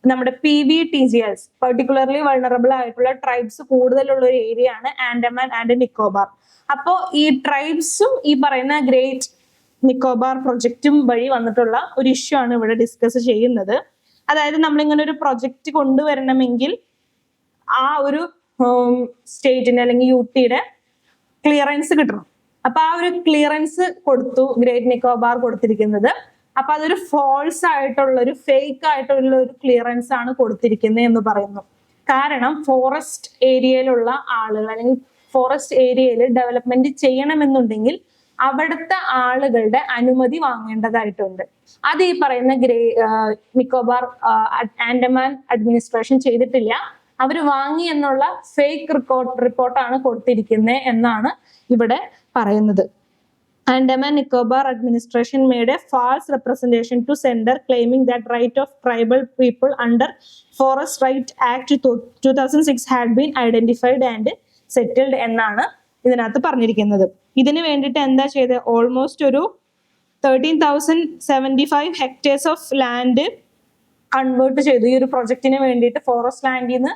നമ്മുടെ PVTGS പെർട്ടിക്കുലർലി വൾണറബിൾ ആയിട്ടുള്ള ട്രൈബ്സ് കൂടുതലുള്ള ഒരു ഏരിയ ആണ് ആൻഡമാൻ ആൻഡ് നിക്കോബാർ. അപ്പോൾ ഈ ട്രൈബ്സും ഈ പറയുന്ന ഗ്രേറ്റ് നിക്കോബാർ പ്രൊജക്റ്റും വഴി വന്നിട്ടുള്ള ഒരു ഇഷ്യൂ ആണ് ഇവിടെ ഡിസ്കസ് ചെയ്യുന്നത്. അതായത് നമ്മളിങ്ങനെ ഒരു പ്രൊജക്റ്റ് കൊണ്ടുവരണമെങ്കിൽ ആ ഒരു സ്റ്റേറ്റിന്റെ അല്ലെങ്കിൽ UTയുടെ ക്ലിയറൻസ് കിട്ടണം. അപ്പൊ ആ ഒരു ക്ലിയറൻസ് കൊടുത്തു ഗ്രേറ്റ് നിക്കോബാർ കൊടുത്തിരിക്കുന്നത്. അപ്പൊ അതൊരു ഫോൾസ് ആയിട്ടുള്ള ഒരു ഫേക്ക് ആയിട്ടുള്ള ഒരു ക്ലിയറൻസ് ആണ് കൊടുത്തിരിക്കുന്നത് എന്ന് പറയുന്നു. കാരണം ഫോറസ്റ്റ് ഏരിയയിലുള്ള ആളുകൾ അല്ലെങ്കിൽ ഫോറസ്റ്റ് ഏരിയയിൽ ഡെവലപ്മെന്റ് ചെയ്യണമെന്നുണ്ടെങ്കിൽ അവിടുത്തെ ആളുകളുടെ അനുമതി വാങ്ങേണ്ടതായിട്ടുണ്ട്. അത് ഈ പറയുന്ന നിക്കോബാർ ആൻഡമാൻ അഡ്മിനിസ്ട്രേഷൻ ചെയ്തിട്ടില്ല. അവർ വാങ്ങി എന്നുള്ള ഫേക്ക് റിപ്പോർട്ടാണ് കൊടുത്തിരിക്കുന്നത് എന്നാണ് ഇവിടെ പറയുന്നത്. Andaman Nicobar administration made a false representation to sender claiming that right of tribal people under Forest Right Act 2006 had been identified and settled എന്നാണ് ഇതിനകത്ത് പറഞ്ഞിരിക്കുന്നത്. ഇതിന് വേണ്ടിയിട്ട് എന്താ ചെയ്തത്, ഓൾമോസ്റ്റ് ഒരു 13,075 hectares ഓഫ് ലാൻഡ് കൺവേർട്ട് ചെയ്തു. ഈ ഒരു പ്രൊജക്റ്റിന് വേണ്ടിയിട്ട് ഫോറസ്റ്റ് ലാൻഡിൽ നിന്ന്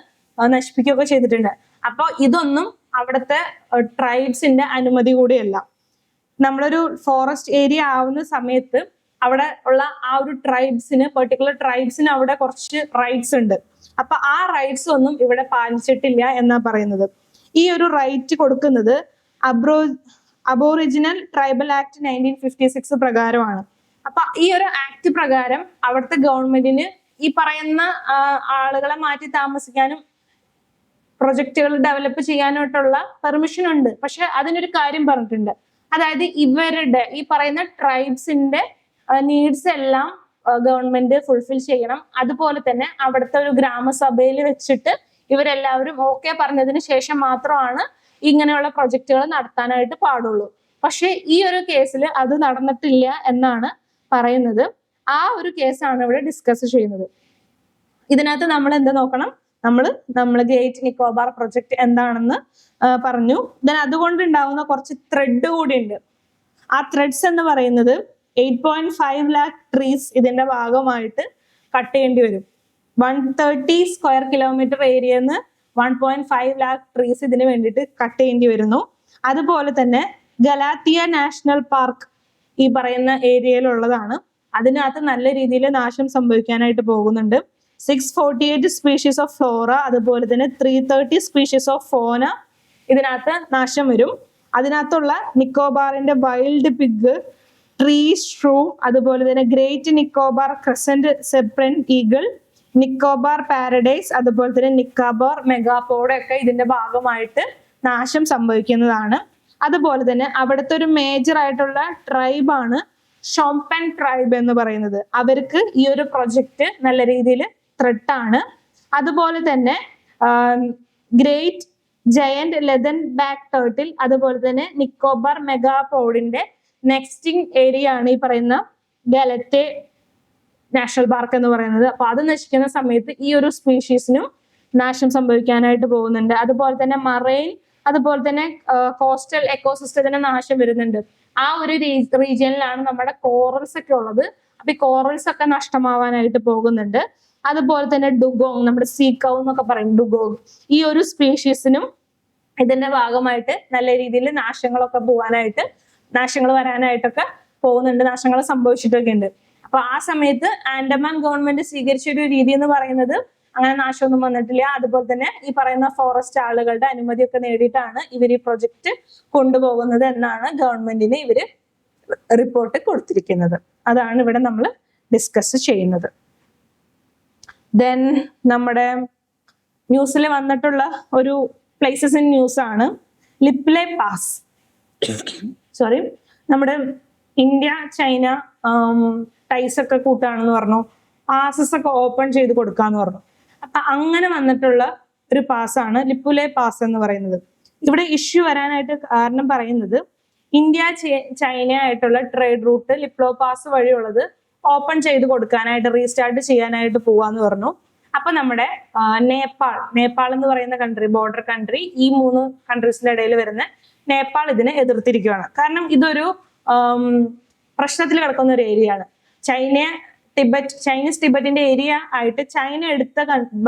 നശിപ്പിക്കുകയൊക്കെ ചെയ്തിട്ടുണ്ട്. അപ്പോൾ ഇതൊന്നും അവിടുത്തെ ട്രൈബ്സിന്റെ അനുമതി കൂടിയല്ല. നമ്മളൊരു ഫോറസ്റ്റ് ഏരിയ ആവുന്ന സമയത്ത് അവിടെ ഉള്ള ആ ഒരു ട്രൈബ്സിന്, പെർട്ടിക്കുലർ ട്രൈബ്സിന് അവിടെ കുറച്ച് റൈറ്റ്സ് ഉണ്ട്. അപ്പൊ ആ റൈറ്റ്സ് ഒന്നും ഇവിടെ പാലിച്ചിട്ടില്ല എന്നാ പറയുന്നത്. ഈ ഒരു റൈറ്റ് കൊടുക്കുന്നത് അബോറിജിനൽ ട്രൈബൽ ആക്ട് 1956 പ്രകാരമാണ്. അപ്പൊ ഈ ഒരു ആക്ട് പ്രകാരം അവിടുത്തെ ഗവൺമെന്റിന് ഈ പറയുന്ന ആളുകളെ മാറ്റി താമസിക്കാനും പ്രൊജക്റ്റുകൾ ഡെവലപ്പ് ചെയ്യാനായിട്ടുള്ള പെർമിഷൻ ഉണ്ട്. പക്ഷെ അതിനൊരു കാര്യം പറഞ്ഞിട്ടുണ്ട്, അതായത് ഇവരുടെ ഈ പറയുന്ന ട്രൈബ്സിന്റെ നീഡ്സ് എല്ലാം ഗവൺമെന്റ് ഫുൾഫിൽ ചെയ്യണം. അതുപോലെ തന്നെ അവിടുത്തെ ഒരു ഗ്രാമസഭയിൽ വെച്ചിട്ട് ഇവരെല്ലാവരും ഓക്കെ പറഞ്ഞതിന് ശേഷം മാത്രമാണ് ഇങ്ങനെയുള്ള പ്രൊജക്റ്റുകൾ നടത്താനായിട്ട് പാടുള്ളൂ. പക്ഷെ ഈ ഒരു കേസിൽ അത് നടന്നിട്ടില്ല എന്നാണ് പറയുന്നത്. ആ ഒരു കേസാണ് ഇവിടെ ഡിസ്കസ് ചെയ്യുന്നത്. ഇതിനകത്ത് നമ്മൾ എന്താ നോക്കണം, നമ്മൾ ഗ്രേറ്റ് നിക്കോബാർ പ്രൊജക്ട് എന്താണെന്ന് പറഞ്ഞു. ദെൻ അതുകൊണ്ട് ഉണ്ടാവുന്ന കുറച്ച് ത്രെഡ് കൂടി ഉണ്ട്. ആ ത്രെഡ്സ് എന്ന് പറയുന്നത് 8.5 lakh ട്രീസ് ഇതിന്റെ ഭാഗമായിട്ട് കട്ട് ചെയ്യേണ്ടി വരും. 130 സ്ക്വയർ കിലോമീറ്റർ ഏരിയന്ന് 1.5 lakh ട്രീസ് ഇതിന് വേണ്ടിയിട്ട് കട്ട് ചെയ്യേണ്ടി വരുന്നു. അതുപോലെ തന്നെ ഗലാത്തിയ നാഷണൽ പാർക്ക് ഈ പറയുന്ന ഏരിയയിലുള്ളതാണ്. അതിനകത്ത് നല്ല രീതിയിൽ നാശം സംഭവിക്കാനായിട്ട് പോകുന്നുണ്ട്. 648 സ്പീഷീസ് ഓഫ് ഫ്ലോറ, അതുപോലെ തന്നെ 330 സ്പീഷീസ് ഓഫ് ഫോന ഇതിനകത്ത് നാശം വരും. അതിനകത്തുള്ള നിക്കോബാറിന്റെ വൈൽഡ് പിഗ്, ട്രീ ഷ്രൂ, അതുപോലെ തന്നെ ഗ്രേറ്റ് നിക്കോബാർ ക്രസന്റ് സെപ്രൻ ഈഗിൾ, നിക്കോബാർ പാരഡൈസ്, അതുപോലെ തന്നെ നിക്കോബാർ മെഗാപോഡ് ഒക്കെ ഇതിന്റെ ഭാഗമായിട്ട് നാശം സംഭവിക്കുന്നതാണ്. അതുപോലെ തന്നെ അവിടുത്തെ ഒരു മേജർ ആയിട്ടുള്ള ട്രൈബാണ് ഷോംപെൻ ട്രൈബ് എന്ന് പറയുന്നത്. അവർക്ക് ഈ ഒരു പ്രൊജക്റ്റ് നല്ല രീതിയിൽ ത്രെട്ടാണ്. അതുപോലെ തന്നെ ഗ്രേറ്റ് ജയന്റ് ലെതൻ ബാക്ക് ടേർട്ടിൽ, അതുപോലെ തന്നെ നിക്കോബാർ മെഗാപോഡിന്റെ നെക്സ്റ്റിംഗ് ഏരിയ ആണ് ഈ പറയുന്ന ഗലറ്റെ നാഷണൽ പാർക്ക് എന്ന് പറയുന്നത്. അപ്പൊ അത് നശിക്കുന്ന സമയത്ത് ഈ ഒരു സ്പീഷീസിനും നാശം സംഭവിക്കാനായിട്ട് പോകുന്നുണ്ട്. അതുപോലെ തന്നെ മറൈൻ, അതുപോലെ തന്നെ കോസ്റ്റൽ എക്കോസിസ്റ്റത്തിന് നാശം വരുന്നുണ്ട്. ആ ഒരു റീജിയനിലാണ് നമ്മുടെ കോറൽസ് ഒക്കെ ഉള്ളത്. അപ്പൊ ഈ കോറൽസ് ഒക്കെ നഷ്ടമാവാനായിട്ട് പോകുന്നുണ്ട്. അതുപോലെ തന്നെ ഡുഗോങ്, നമ്മുടെ സീക്കൗ എന്നൊക്കെ പറയും ഡുഗോങ്, ഈ ഒരു സ്പീഷീസിനും ഇതിന്റെ ഭാഗമായിട്ട് നല്ല രീതിയിൽ നാശങ്ങൾ വരാനായിട്ടൊക്കെ പോകുന്നുണ്ട്. നാശങ്ങൾ സംഭവിച്ചിട്ടൊക്കെ ഉണ്ട്. അപ്പൊ ആ സമയത്ത് ആൻഡമാൻ ഗവൺമെന്റ് സ്വീകരിച്ച ഒരു രീതി എന്ന് പറയുന്നത് അങ്ങനെ നാശമൊന്നും വന്നിട്ടില്ല. അതുപോലെ തന്നെ ഈ പറയുന്ന ഫോറസ്റ്റ് ആളുകളുടെ അനുമതിയൊക്കെ നേടിയിട്ടാണ് ഇവർ ഈ പ്രൊജക്ട് കൊണ്ടുപോകുന്നത് എന്നാണ് ഗവൺമെന്റിന് ഇവര് റിപ്പോർട്ട് കൊടുത്തിരിക്കുന്നത്. അതാണ് ഇവിടെ നമ്മൾ ഡിസ്കസ് ചെയ്യുന്നത്. ദെൻ നമ്മുടെ ന്യൂസിൽ വന്നിട്ടുള്ള ഒരു പ്ലേസസ് ഇൻ ന്യൂസ് ആണ് ലിപ്ലെ പാസ്. നമ്മുടെ ഇന്ത്യ ചൈന ടൈസ് ഒക്കെ കൂട്ടാണെന്ന് പറഞ്ഞു, പാസസ് ഒക്കെ ഓപ്പൺ ചെയ്ത് കൊടുക്കാന്ന് പറഞ്ഞു. അപ്പൊ അങ്ങനെ വന്നിട്ടുള്ള ഒരു പാസ്സാണ് ലിപ്പുലെ പാസ് എന്ന് പറയുന്നത്. ഇവിടെ ഇഷ്യൂ വരാനായിട്ട് കാരണം പറയുന്നത് ഇന്ത്യ ചൈന ആയിട്ടുള്ള ട്രേഡ് റൂട്ട് ലിപ്ലോ പാസ് വഴിയുള്ളത് ഓപ്പൺ ചെയ്ത് കൊടുക്കാനായിട്ട് റീസ്റ്റാർട്ട് ചെയ്യാനായിട്ട് പോവാന്ന് പറഞ്ഞു. അപ്പൊ നമ്മുടെ നേപ്പാൾ എന്ന് പറയുന്ന കൺട്രി, ബോർഡർ കൺട്രി, ഈ 3 കൺട്രീസിന്റെ ഇടയിൽ വരുന്ന നേപ്പാൾ ഇതിനെ എതിർത്തിരിക്കുകയാണ്. കാരണം ഇതൊരു പ്രശ്നത്തിൽ കിടക്കുന്ന ഒരു ഏരിയ ആണ്. ചൈനീസ് ടിബറ്റിന്റെ ഏരിയ ആയിട്ട് ചൈന എടുത്ത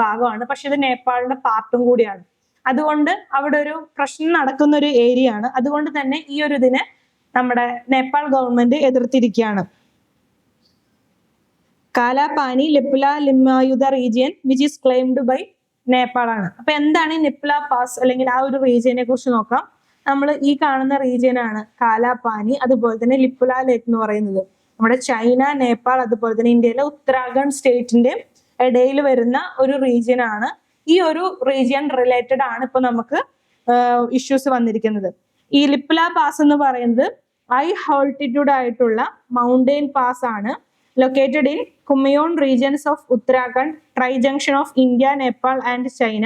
ഭാഗമാണ്. പക്ഷെ ഇത് നേപ്പാളിന്റെ പാർട്ടും കൂടിയാണ്. അതുകൊണ്ട് അവിടെ ഒരു പ്രശ്നം നടക്കുന്ന ഒരു ഏരിയ ആണ്. അതുകൊണ്ട് തന്നെ ഈ ഒരു ഇതിനെ നമ്മുടെ നേപ്പാൾ ഗവൺമെന്റ് എതിർത്തിരിക്കുകയാണ്. Kalapani Lipulekh Limpiyadhura region which is claimed by Nepal ആണ്. അപ്പൊ എന്താണ് ഈ ലിപ്ല പാസ് അല്ലെങ്കിൽ ആ ഒരു റീജിയനെ കുറിച്ച് നോക്കാം. നമ്മൾ ഈ കാണുന്ന റീജിയൻ ആണ് കാലാപാനി, അതുപോലെ തന്നെ ലിപ്ല ലേക്ക് എന്ന് പറയുന്നത്. നമ്മുടെ ചൈന, നേപ്പാൾ, അതുപോലെ തന്നെ ഇന്ത്യയിലെ ഉത്തരാഖണ്ഡ് സ്റ്റേറ്റിന്റെ ഇടയിൽ വരുന്ന ഒരു റീജിയൻ ആണ്. ഈ ഒരു റീജിയൻ റിലേറ്റഡ് ആണ് ഇപ്പൊ നമുക്ക് ഇഷ്യൂസ് വന്നിരിക്കുന്നത്. ഈ ലിപ്ല പാസ് എന്ന് പറയുന്നത് ഹൈ ആൾട്ടിറ്റ്യൂഡ് ആയിട്ടുള്ള മൗണ്ടെയിൻ പാസ് ആണ്. Located in Kumaon regions of Uttarakhand, try junction of India, Nepal and China.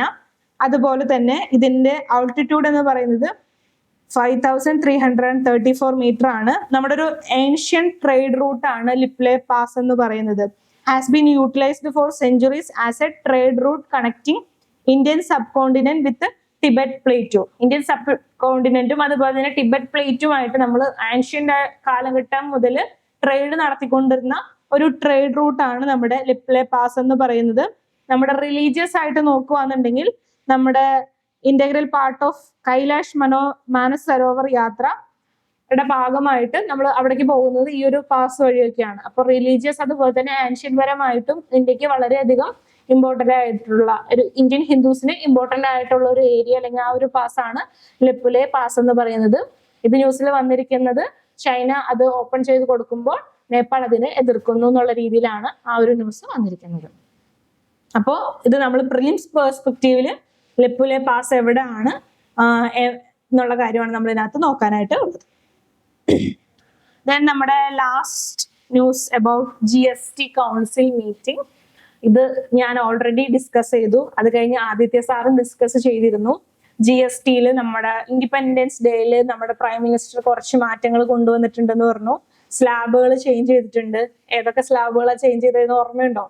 അതുപോലെ തന്നെ ഇതിന്റെ ആൾട്ടിറ്റ്യൂഡ് എന്ന് പറയുന്നത് 5334 മീറ്റർ ആണ്. നമ്മുടെ ഒരു ഏൻഷ്യൻ ട്രേഡ് റൂട്ട് ആണ് ലിപ്ലെ പാസ് എന്ന് പറയുന്നത്. Has been utilized for centuries as a trade route connecting Indian subcontinent with Tibet plateau. Indian സബ് കോണ്ടിനെന്റും അതുപോലെ തന്നെ ടിബറ്റ് പ്ലേറ്റുമായിട്ട് നമ്മൾ ആൻഷ്യൻ കാലഘട്ടം മുതൽ ട്രേഡ് നടത്തിക്കൊണ്ടിരുന്ന ഒരു ട്രേഡ് റൂട്ടാണ് നമ്മുടെ ലിപ്ലെ പാസ് എന്ന് പറയുന്നത്. നമ്മുടെ റിലീജിയസ് ആയിട്ട് നോക്കുകയാണെന്നുണ്ടെങ്കിൽ നമ്മുടെ integral part of Kailash Manas Sarovar യാത്രയുടെ ഭാഗമായിട്ട് നമ്മൾ അവിടേക്ക് പോകുന്നത് ഈ ഒരു പാസ് വഴിയൊക്കെയാണ്. അപ്പൊ റിലീജിയസ് അതുപോലെ തന്നെ ആൻഷ്യൻ പരമായിട്ടും ഇന്ത്യക്ക് വളരെയധികം ഇമ്പോർട്ടന്റ് ആയിട്ടുള്ള ഒരു ഇന്ത്യൻ ഹിന്ദുസിന് ഇമ്പോർട്ടന്റ് ആയിട്ടുള്ള ഒരു ഏരിയ അല്ലെങ്കിൽ ആ ഒരു പാസ് ആണ് ലിപ്പുലെ പാസ് എന്ന് പറയുന്നത്. ഇത് ന്യൂസിൽ വന്നിരിക്കുന്നത് ചൈന അത് ഓപ്പൺ ചെയ്ത് കൊടുക്കുമ്പോൾ നേപ്പാൾ അതിനെ എതിർക്കുന്നു എന്നുള്ള രീതിയിലാണ് ആ ഒരു ന്യൂസ് വന്നിരിക്കുന്നത്. അപ്പോൾ ഇത് നമ്മൾ പ്രിലിംസ് പെർസ്പെക്റ്റീവില് ലിപ്പുലെ പാസ് എവിടെയാണ് എന്നുള്ള കാര്യമാണ് നമ്മൾ ഇതിനകത്ത് നോക്കാനായിട്ട് ഉള്ളത്. ദെൻ നമ്മുടെ last news about GST council meeting. ഇത് ഞാൻ ഓൾറെഡി ഡിസ്കസ് ചെയ്തു. അത് കഴിഞ്ഞ് ആദിത്യ സാറും ഡിസ്കസ് ചെയ്തിരുന്നു. GST നമ്മുടെ ഇൻഡിപെൻഡൻസ് ഡേയിൽ നമ്മുടെ പ്രൈം മിനിസ്റ്റർ കുറച്ച് മാറ്റങ്ങൾ കൊണ്ടുവന്നിട്ടുണ്ടെന്ന് പറഞ്ഞു. സ്ലാബുകൾ ചേഞ്ച് ചെയ്തിട്ടുണ്ട്. ഏതൊക്കെ സ്ലാബുകളാണ് ചേഞ്ച് ചെയ്തതെന്ന് ഓർമ്മയുണ്ടോ?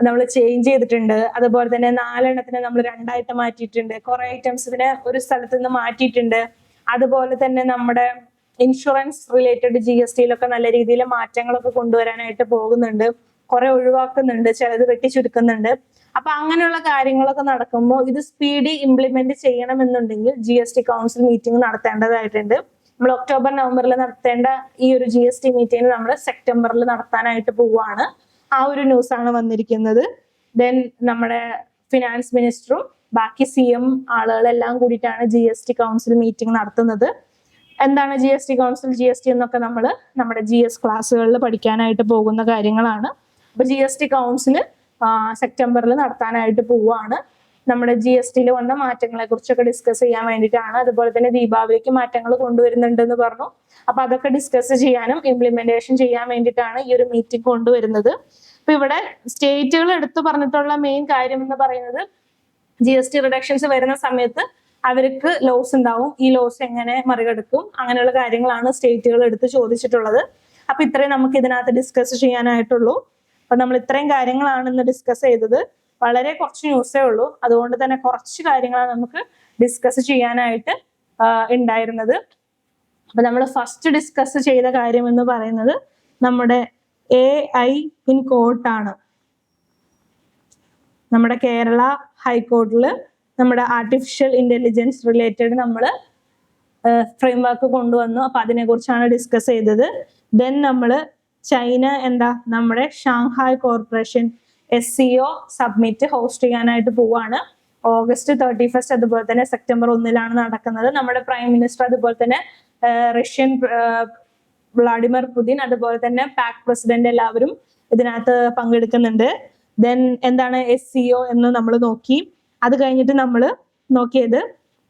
നമ്മൾ ചേഞ്ച് ചെയ്തിട്ടുണ്ട്. അതുപോലെ തന്നെ 4 എണ്ണത്തിനെ നമ്മൾ 2 ആയിട്ട് മാറ്റിയിട്ടുണ്ട്. കുറെ ഐറ്റംസിനെ ഒരു സ്ഥലത്ത് നിന്ന് മാറ്റിയിട്ടുണ്ട്. അതുപോലെ തന്നെ നമ്മുടെ ഇൻഷുറൻസ് റിലേറ്റഡ് GSTയിലൊക്കെ നല്ല രീതിയിൽ മാറ്റങ്ങളൊക്കെ കൊണ്ടുവരാനായിട്ട് പോകുന്നുണ്ട്. കുറെ ഒഴിവാക്കുന്നുണ്ട്, ചിലത് വെട്ടിച്ചുരുക്കുന്നുണ്ട്. അപ്പൊ അങ്ങനെയുള്ള കാര്യങ്ങളൊക്കെ നടക്കുമ്പോൾ ഇത് സ്പീഡി ഇംപ്ലിമെന്റ് ചെയ്യണമെന്നുണ്ടെങ്കിൽ GST കൗൺസിൽ മീറ്റിംഗ് നടത്തേണ്ടതായിട്ടുണ്ട്. നമ്മൾ ഒക്ടോബർ നവംബറിൽ നടത്തേണ്ട ഈ ഒരു GST മീറ്റിംഗ് നമ്മൾ സെപ്റ്റംബറിൽ നടത്താനായിട്ട് പോവുകയാണ്. ആ ഒരു ന്യൂസ് ആണ് വന്നിരിക്കുന്നത്. ദെൻ നമ്മുടെ ഫിനാൻസ് മിനിസ്റ്ററും ബാക്കി CM ആളുകളെല്ലാം കൂടിയിട്ടാണ് GST കൗൺസിൽ മീറ്റിംഗ് നടത്തുന്നത്. എന്താണ് GST കൗൺസിൽ, GST എന്നൊക്കെ നമ്മൾ നമ്മുടെ GS ക്ലാസ്സുകളിൽ പഠിക്കാനായിട്ട് പോകുന്ന കാര്യങ്ങളാണ്. അപ്പൊ GST കൗൺസിൽ സെപ്റ്റംബറിൽ നടത്താനായിട്ട് പോവുകയാണ്. നമ്മുടെ GSTയിൽ വന്ന മാറ്റങ്ങളെ കുറിച്ചൊക്കെ ഡിസ്കസ് ചെയ്യാൻ വേണ്ടിയിട്ടാണ്. അതുപോലെ തന്നെ ദീപാവലിക്ക് മാറ്റങ്ങൾ കൊണ്ടുവരുന്നുണ്ടെന്ന് പറഞ്ഞു. അപ്പൊ അതൊക്കെ ഡിസ്കസ് ചെയ്യാനും ഇംപ്ലിമെന്റേഷൻ ചെയ്യാൻ വേണ്ടിയിട്ടാണ് ഈ ഒരു മീറ്റിംഗ് കൊണ്ടുവരുന്നത്. അപ്പൊ ഇവിടെ സ്റ്റേറ്റുകൾ എടുത്തു പറഞ്ഞിട്ടുള്ള മെയിൻ കാര്യം എന്ന് പറയുന്നത് GST റിഡക്ഷൻസ് വരുന്ന സമയത്ത് അവർക്ക് ലോസ് ഉണ്ടാവും. ഈ ലോസ് എങ്ങനെ മറികടക്കും, അങ്ങനെയുള്ള കാര്യങ്ങളാണ് സ്റ്റേറ്റുകൾ എടുത്ത് ചോദിച്ചിട്ടുള്ളത്. അപ്പൊ ഇത്രയും നമുക്ക് ഇതിനകത്ത് ഡിസ്കസ് ചെയ്യാനായിട്ടുള്ളൂ. അപ്പൊ നമ്മൾ ഇത്രയും കാര്യങ്ങളാണ് ഇന്ന് ഡിസ്കസ് ചെയ്തത്. വളരെ കുറച്ച് ന്യൂസേ ഉള്ളൂ, അതുകൊണ്ട് തന്നെ കുറച്ച് കാര്യങ്ങളാണ് നമുക്ക് ഡിസ്കസ് ചെയ്യാനായിട്ട് ഉണ്ടായിരുന്നത്. അപ്പൊ നമ്മൾ ഫസ്റ്റ് ഡിസ്കസ് ചെയ്ത കാര്യം എന്ന് പറയുന്നത് നമ്മുടെ AI ഇൻ കോർട്ടാണ്. നമ്മുടെ കേരള ഹൈക്കോർട്ടിൽ നമ്മുടെ ആർട്ടിഫിഷ്യൽ ഇന്റലിജൻസ് റിലേറ്റഡ് നമ്മൾ ഫ്രെയിംവർക്ക് കൊണ്ടുവന്നു. അപ്പൊ അതിനെ കുറിച്ചാണ് ഡിസ്കസ് ചെയ്തത്. ദെൻ നമ്മൾ ചൈന നമ്മുടെ Shanghai corporation SCO submit host ചെയ്യാനായിട്ട് പോവാണ്. ഓഗസ്റ്റ് 31 അതുപോലെ തന്നെ സെപ്റ്റംബർ 1 നടക്കുന്നത്. നമ്മുടെ പ്രൈം മിനിസ്റ്റർ അതുപോലെ തന്നെ റഷ്യൻ വ്ളാഡിമിർ പുതിൻ അതുപോലെ തന്നെ പാക് പ്രസിഡന്റ് എല്ലാവരും ഇതിനകത്ത് പങ്കെടുക്കുന്നുണ്ട്. ദെൻ എന്താണ് SCO എന്ന് നമ്മൾ നോക്കി. അത് കഴിഞ്ഞിട്ട് നമ്മൾ നോക്കിയത്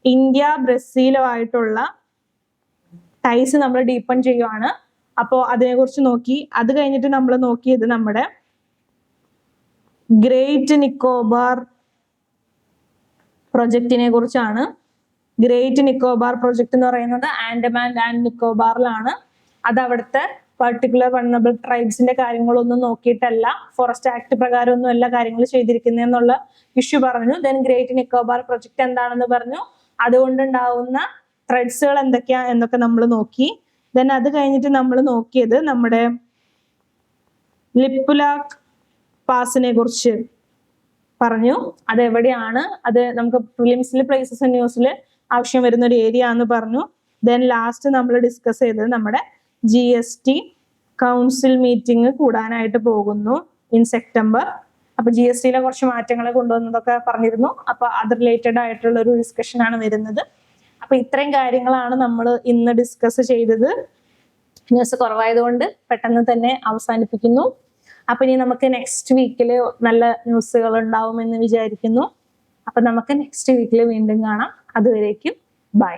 ഇന്ത്യ ബ്രസീലുമായിട്ടുള്ള ടൈസ് നമ്മൾ ഡീപ്പൺ ചെയ്യുവാണ്. അപ്പോൾ അതിനെക്കുറിച്ച് നോക്കി. അത് കഴിഞ്ഞിട്ട് നമ്മൾ നോക്കിയത് നമ്മുടെ ഗ്രേറ്റ് നിക്കോബാർ പ്രൊജക്റ്റിനെ കുറിച്ചാണ്. ഗ്രേറ്റ് നിക്കോബാർ പ്രൊജക്ട് എന്ന് പറയുന്നത് ആൻഡമാൻ ആൻഡ് നിക്കോബാറിലാണ്. അത് അവിടുത്തെ പർട്ടിക്കുലർ വൾണറബിൾ ട്രൈബ്സിന്റെ കാര്യങ്ങളൊന്നും നോക്കിയിട്ടല്ല, ഫോറസ്റ്റ് ആക്ട് പ്രകാരം ഒന്നും എല്ലാ കാര്യങ്ങളും ചെയ്തിരിക്കുന്നതെന്നുള്ള ഇഷ്യൂ പറഞ്ഞു. ദെൻ ഗ്രേറ്റ് നിക്കോബാർ പ്രൊജക്ട് എന്താണെന്ന് പറഞ്ഞു. അതുകൊണ്ടുണ്ടാവുന്ന ത്രെഡ്സുകൾ എന്തൊക്കെയാ എന്നൊക്കെ നമ്മൾ നോക്കി. ദെൻ അത് കഴിഞ്ഞിട്ട് നമ്മൾ നോക്കിയത് നമ്മുടെ ലിപ്പുലാക്ക് പാസിനെ കുറിച്ച് പറഞ്ഞു. അത് എവിടെയാണ്, അത് നമുക്ക് പ്രിലിംസിൽ പ്ലേസസ് ന്യൂസിൽ ആവശ്യം വരുന്ന ഒരു ഏരിയ എന്ന് പറഞ്ഞു. ദെൻ ലാസ്റ്റ് നമ്മൾ ഡിസ്കസ് ചെയ്തത് നമ്മുടെ GST കൗൺസിൽ മീറ്റിംഗ് കൂടാനായിട്ട് പോകുന്നു ഇൻ സെപ്റ്റംബർ. അപ്പൊ GSTയിലെ കുറച്ച് മാറ്റങ്ങൾ കൊണ്ടുവന്നതൊക്കെ പറഞ്ഞിരുന്നു. അപ്പൊ അത് റിലേറ്റഡ് ആയിട്ടുള്ള ഒരു ഡിസ്കഷൻ ആണ് വരുന്നത്. അപ്പൊ ഇത്രയും കാര്യങ്ങളാണ് നമ്മൾ ഇന്ന് ഡിസ്കസ് ചെയ്തത്. ന്യൂസ് കുറവായതുകൊണ്ട് പെട്ടെന്ന് തന്നെ അവസാനിപ്പിക്കുന്നു. അപ്പൊ ഇനി നമുക്ക് നെക്സ്റ്റ് വീക്കിൽ നല്ല ന്യൂസുകൾ ഉണ്ടാവുമെന്ന് വിചാരിക്കുന്നു. അപ്പൊ നമുക്ക് നെക്സ്റ്റ് വീക്കിൽ വീണ്ടും കാണാം. അതുവരേക്കും ബൈ.